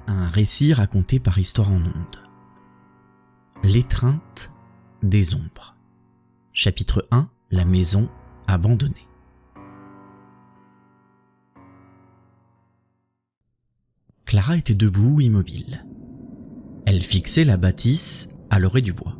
Un récit raconté par Histoire en Ondes. L'étreinte des ombres. Chapitre 1. La maison abandonnée. Clara était debout, immobile. Elle fixait la bâtisse à l'orée du bois.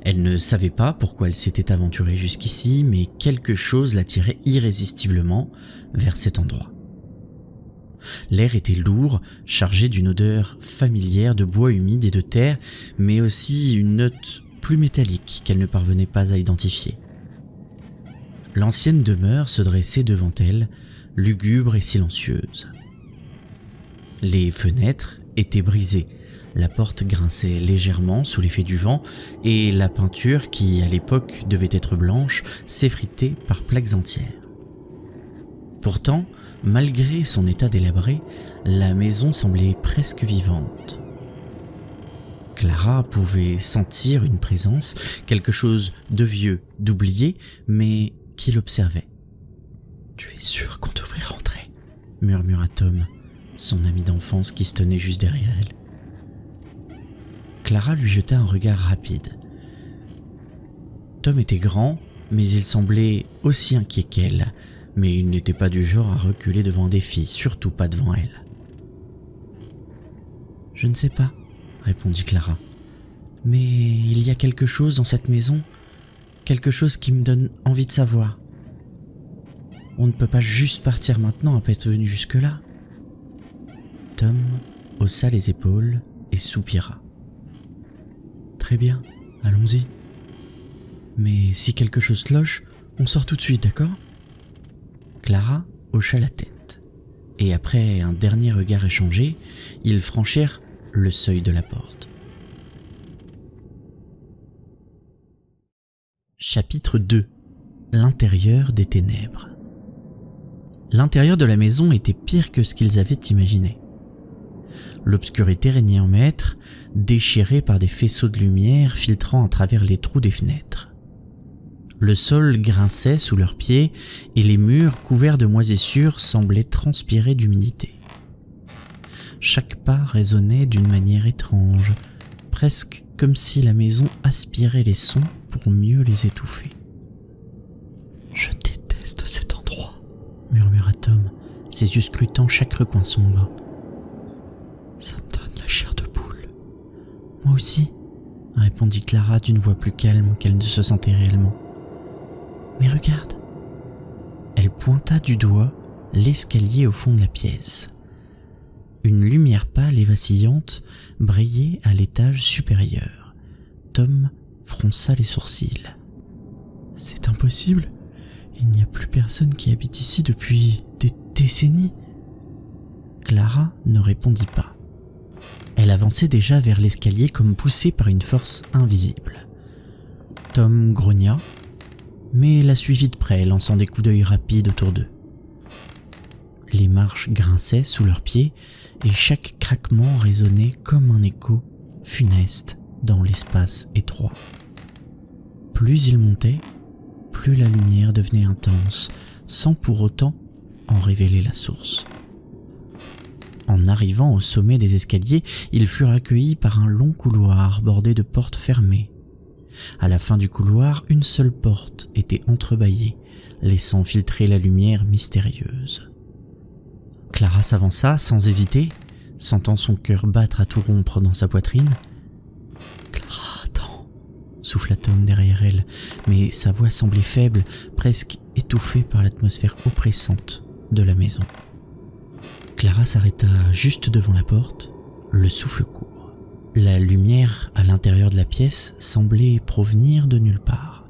Elle ne savait pas pourquoi elle s'était aventurée jusqu'ici, mais quelque chose l'attirait irrésistiblement vers cet endroit. L'air était lourd, chargé d'une odeur familière de bois humide et de terre, mais aussi une note plus métallique qu'elle ne parvenait pas à identifier. L'ancienne demeure se dressait devant elle, lugubre et silencieuse. Les fenêtres étaient brisées, la porte grinçait légèrement sous l'effet du vent et la peinture, qui à l'époque devait être blanche, s'effritait par plaques entières. Pourtant, malgré son état délabré, la maison semblait presque vivante. Clara pouvait sentir une présence, quelque chose de vieux, d'oublié, mais qui l'observait. « Tu es sûr qu'on devrait rentrer ?» murmura Tom, son ami d'enfance qui se tenait juste derrière elle. Clara lui jeta un regard rapide. Tom était grand, mais il semblait aussi inquiet qu'elle. Mais il n'était pas du genre à reculer devant des filles, surtout pas devant elle. « Je ne sais pas, » répondit Clara. « Mais il y a quelque chose dans cette maison, quelque chose qui me donne envie de savoir. On ne peut pas juste partir maintenant après être venu jusque-là. » Tom haussa les épaules et soupira. « Très bien, allons-y. Mais si quelque chose cloche, on sort tout de suite, d'accord ?» Clara hocha la tête, et après un dernier regard échangé, ils franchirent le seuil de la porte. Chapitre 2. L'intérieur des ténèbres. L'intérieur de la maison était pire que ce qu'ils avaient imaginé. L'obscurité régnait en maître, déchirée par des faisceaux de lumière filtrant à travers les trous des fenêtres. Le sol grinçait sous leurs pieds et les murs couverts de moisissures semblaient transpirer d'humidité. Chaque pas résonnait d'une manière étrange, presque comme si la maison aspirait les sons pour mieux les étouffer. « Je déteste cet endroit », murmura Tom, ses yeux scrutant chaque recoin sombre. « Ça me donne la chair de poule. »« Moi aussi », répondit Clara d'une voix plus calme qu'elle ne se sentait réellement. « Mais regarde !» Elle pointa du doigt l'escalier au fond de la pièce. Une lumière pâle et vacillante brillait à l'étage supérieur. Tom fronça les sourcils. « C'est impossible. Il n'y a plus personne qui habite ici depuis des décennies. » Clara ne répondit pas. Elle avançait déjà vers l'escalier comme poussée par une force invisible. Tom grogna, mais la suivit de près, lançant des coups d'œil rapides autour d'eux. Les marches grinçaient sous leurs pieds et chaque craquement résonnait comme un écho funeste dans l'espace étroit. Plus ils montaient, plus la lumière devenait intense, sans pour autant en révéler la source. En arrivant au sommet des escaliers, ils furent accueillis par un long couloir bordé de portes fermées. À la fin du couloir, une seule porte était entrebâillée, laissant filtrer la lumière mystérieuse. Clara s'avança sans hésiter, sentant son cœur battre à tout rompre dans sa poitrine. « Clara, attends !» souffla Tom derrière elle, mais sa voix semblait faible, presque étouffée par l'atmosphère oppressante de la maison. Clara s'arrêta juste devant la porte, le souffle court. La lumière à l'intérieur de la pièce semblait provenir de nulle part.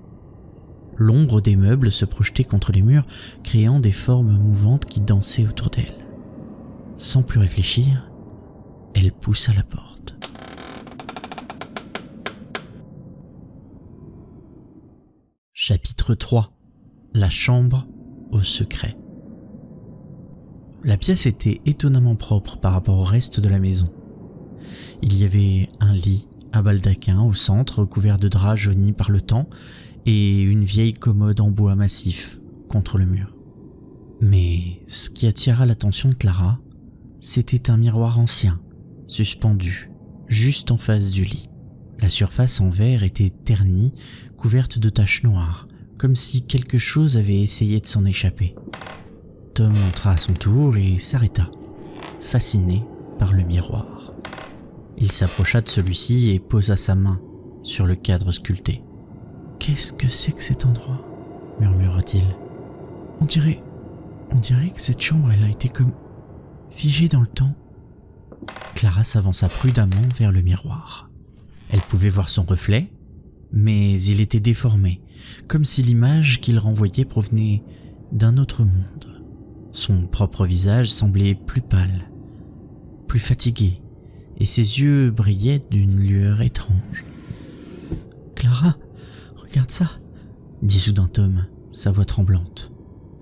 L'ombre des meubles se projetait contre les murs, créant des formes mouvantes qui dansaient autour d'elle. Sans plus réfléchir, elle poussa la porte. Chapitre 3. La chambre au secret. La pièce était étonnamment propre par rapport au reste de la maison. Il y avait un lit à baldaquin au centre, recouvert de draps jaunis par le temps, et une vieille commode en bois massif contre le mur. Mais ce qui attira l'attention de Clara, C'était un miroir ancien, suspendu, juste en face du lit. La surface en verre était ternie, couverte de taches noires, comme si quelque chose avait essayé de s'en échapper. Tom entra à son tour et s'arrêta, fasciné par le miroir. Il s'approcha de celui-ci et posa sa main sur le cadre sculpté. « Qu'est-ce que c'est que cet endroit ?» murmura-t-il. « On dirait que cette chambre, elle a été comme figée dans le temps. » Clara s'avança prudemment vers le miroir. Elle pouvait voir son reflet, mais il était déformé, comme si l'image qu'il renvoyait provenait d'un autre monde. Son propre visage semblait plus pâle, plus fatigué, et ses yeux brillaient d'une lueur étrange. « Clara, regarde ça !» dit soudain Tom, sa voix tremblante.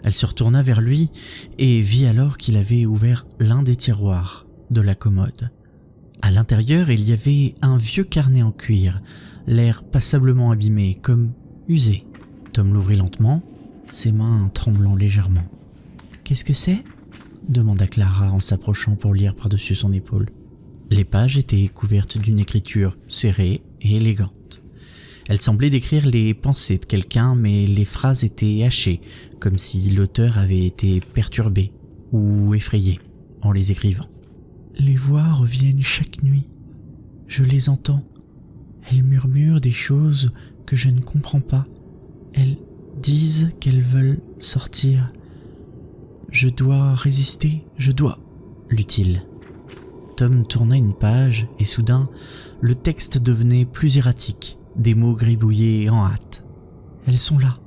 Elle se retourna vers lui et vit alors qu'il avait ouvert l'un des tiroirs de la commode. À l'intérieur, il y avait un vieux carnet en cuir, l'air passablement abîmé, comme usé. Tom l'ouvrit lentement, ses mains tremblant légèrement. « Qu'est-ce que c'est ?» demanda Clara en s'approchant pour lire par-dessus son épaule. Les pages étaient couvertes d'une écriture serrée et élégante. Elle semblait décrire les pensées de quelqu'un, mais les phrases étaient hachées, comme si l'auteur avait été perturbé ou effrayé en les écrivant. « Les voix reviennent chaque nuit. Je les entends. Elles murmurent des choses que je ne comprends pas. Elles disent qu'elles veulent sortir. Je dois résister, je dois... » lut-il. Tom tourna une page et soudain, le texte devenait plus erratique, des mots gribouillés en hâte. « Elles sont là,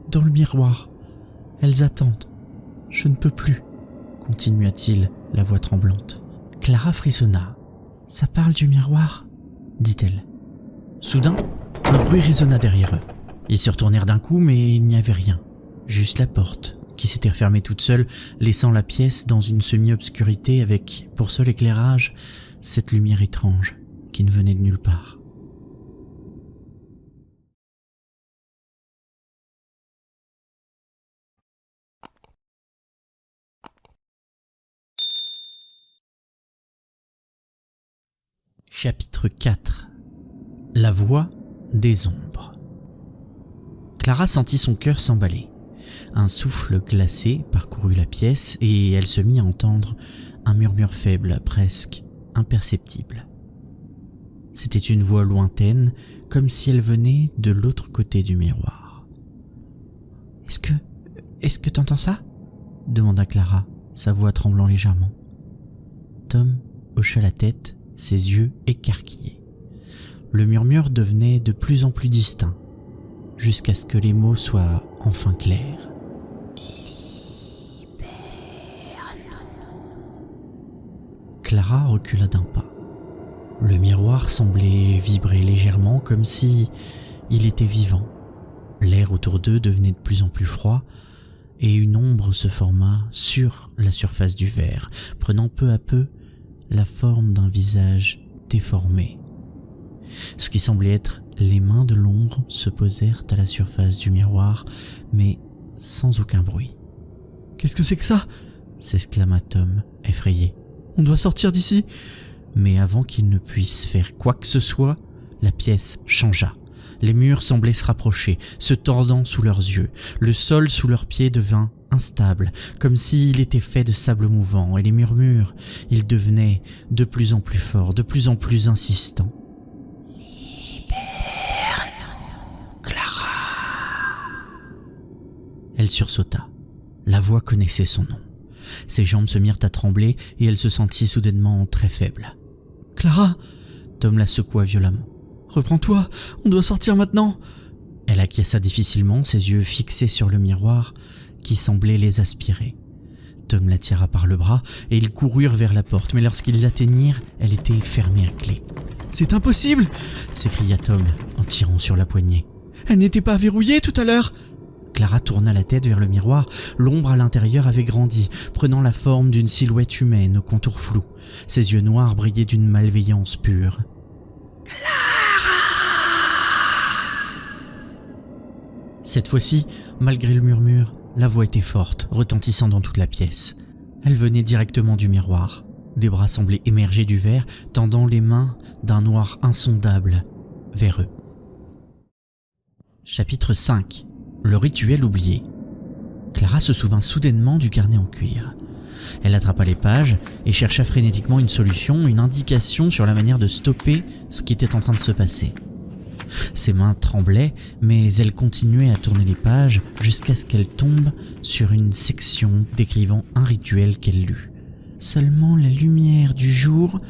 dans le miroir. Elles attendent. Je ne peux plus, » continua-t-il, la voix tremblante. Clara frissonna. « Ça parle du miroir ?» dit-elle. Soudain, un bruit résonna derrière eux. Ils se retournèrent d'un coup, mais il n'y avait rien. Juste la porte, qui s'était refermée toute seule, laissant la pièce dans une semi-obscurité avec, pour seul éclairage, cette lumière étrange qui ne venait de nulle part. Chapitre 4. La voix des ombres. Clara sentit son cœur s'emballer. Un souffle glacé parcourut la pièce et elle se mit à entendre un murmure faible, presque imperceptible. C'était une voix lointaine, comme si elle venait de l'autre côté du miroir. « Est-ce que t'entends ça ?» demanda Clara, sa voix tremblant légèrement. Tom hocha la tête, ses yeux écarquillés. Le murmure devenait de plus en plus distinct, jusqu'à ce que les mots soient enfin clairs. « Libère-nous » Clara recula d'un pas. Le miroir semblait vibrer légèrement comme si il était vivant. L'air autour d'eux devenait de plus en plus froid et une ombre se forma sur la surface du verre, prenant peu à peu la forme d'un visage déformé. Ce qui semblait être les mains de l'ombre se posèrent à la surface du miroir, mais sans aucun bruit. « Qu'est-ce que c'est que ça ?» s'exclama Tom, effrayé. « On doit sortir d'ici !» Mais avant qu'il ne puisse faire quoi que ce soit, la pièce changea. Les murs semblaient se rapprocher, se tordant sous leurs yeux. Le sol sous leurs pieds devint instable, comme s'il était fait de sable mouvant, et les murmures, ils devenaient de plus en plus forts, de plus en plus insistants. « Libère-nous, Clara !» Elle sursauta. La voix connaissait son nom. Ses jambes se mirent à trembler et elle se sentit soudainement très faible. « Clara !» Tom la secoua violemment. « Reprends-toi, on doit sortir maintenant !» Elle acquiesça difficilement, ses yeux fixés sur le miroir qui semblait les aspirer. Tom la tira par le bras et ils coururent vers la porte, mais lorsqu'ils l'atteignirent, elle était fermée à clé. « C'est impossible !» s'écria Tom en tirant sur la poignée. « Elle n'était pas verrouillée tout à l'heure !» Clara tourna la tête vers le miroir. L'ombre à l'intérieur avait grandi, prenant la forme d'une silhouette humaine au contour flou. Ses yeux noirs brillaient d'une malveillance pure. « Clara !» Cette fois-ci, malgré le murmure, la voix était forte, retentissant dans toute la pièce. Elle venait directement du miroir. Des bras semblaient émerger du verre, tendant les mains d'un noir insondable vers eux. Chapitre 5. Le rituel oublié. Clara se souvint soudainement du carnet en cuir. Elle attrapa les pages et chercha frénétiquement une solution, une indication sur la manière de stopper ce qui était en train de se passer. Ses mains tremblaient, mais elle continuait à tourner les pages jusqu'à ce qu'elle tombe sur une section décrivant un rituel qu'elle lut. Seulement la lumière du jour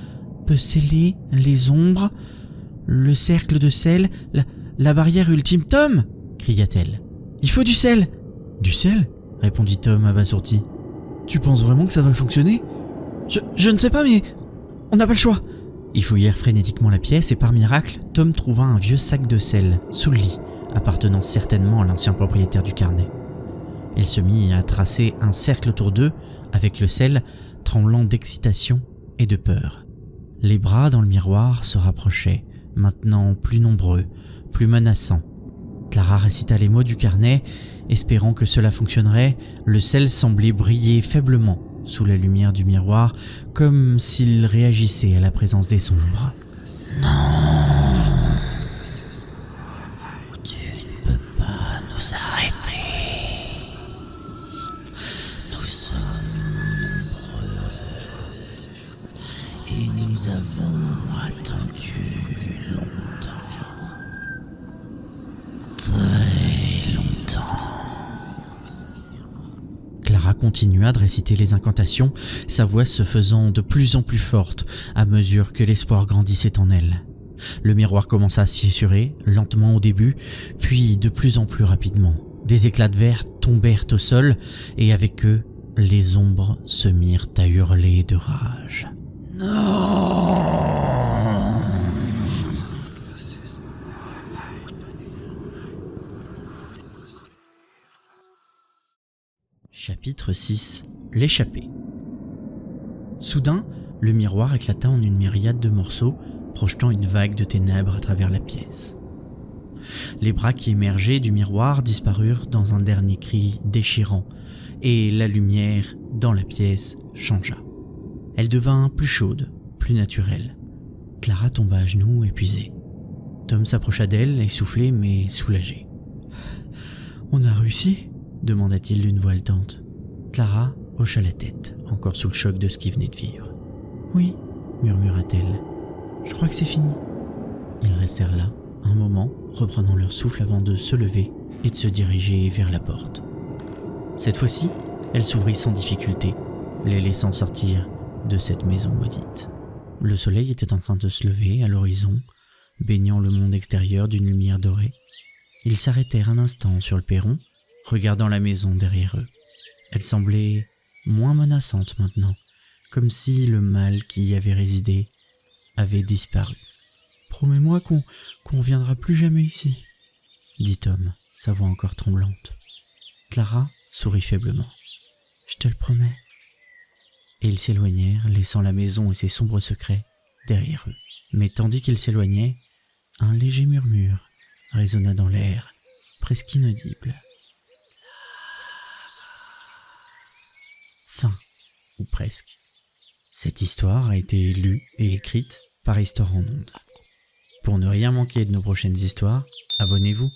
peut sceller les ombres, le cercle de sel, la barrière ultime. Tom! Cria-t-elle. Il faut du sel! Du sel? Répondit Tom abasourdi. Tu penses vraiment que ça va fonctionner? Je ne sais pas, mais on n'a pas le choix. Ils fouillèrent frénétiquement la pièce et par miracle, Tom trouva un vieux sac de sel sous le lit, appartenant certainement à l'ancien propriétaire du carnet. Il se mit à tracer un cercle autour d'eux avec le sel, tremblant d'excitation et de peur. Les bras dans le miroir se rapprochaient, maintenant plus nombreux, plus menaçants. Clara récita les mots du carnet, espérant que cela fonctionnerait. Le sel semblait briller faiblement sous la lumière du miroir, comme s'il réagissait à la présence des ombres. Non, tu ne peux pas nous arrêter. Nous sommes nombreux et nous avons attendu longtemps. Très longtemps. Clara continua de réciter les incantations, sa voix se faisant de plus en plus forte à mesure que l'espoir grandissait en elle. Le miroir commença à se fissurer, lentement au début, puis de plus en plus rapidement. Des éclats de verre tombèrent au sol et avec eux, les ombres se mirent à hurler de rage. Non! Chapitre 6. L'échappée. Soudain, le miroir éclata en une myriade de morceaux, projetant une vague de ténèbres à travers la pièce. Les bras qui émergeaient du miroir disparurent dans un dernier cri déchirant, et la lumière dans la pièce changea. Elle devint plus chaude, plus naturelle. Clara tomba à genoux, épuisée. Tom s'approcha d'elle, essoufflé mais soulagé. « On a réussi ?» demanda-t-il d'une voix haletante. Clara hocha la tête, encore sous le choc de ce qui venait de vivre. « Oui, » murmura-t-elle. « Je crois que c'est fini. » Ils restèrent là, un moment, reprenant leur souffle avant de se lever et de se diriger vers la porte. Cette fois-ci, elle s'ouvrit sans difficulté, les laissant sortir de cette maison maudite. Le soleil était en train de se lever à l'horizon, baignant le monde extérieur d'une lumière dorée. Ils s'arrêtèrent un instant sur le perron, regardant la maison derrière eux. Elle semblait moins menaçante maintenant, comme si le mal qui y avait résidé avait disparu. « Promets-moi qu'on reviendra plus jamais ici, » dit Tom, sa voix encore tremblante. Clara sourit faiblement. « Je te le promets. » Et ils s'éloignèrent, laissant la maison et ses sombres secrets derrière eux. Mais tandis qu'ils s'éloignaient, un léger murmure résonna dans l'air, presque inaudible. Fin, ou presque. Cette histoire a été lue et écrite par Histoire en Ondes. Pour ne rien manquer de nos prochaines histoires, abonnez-vous.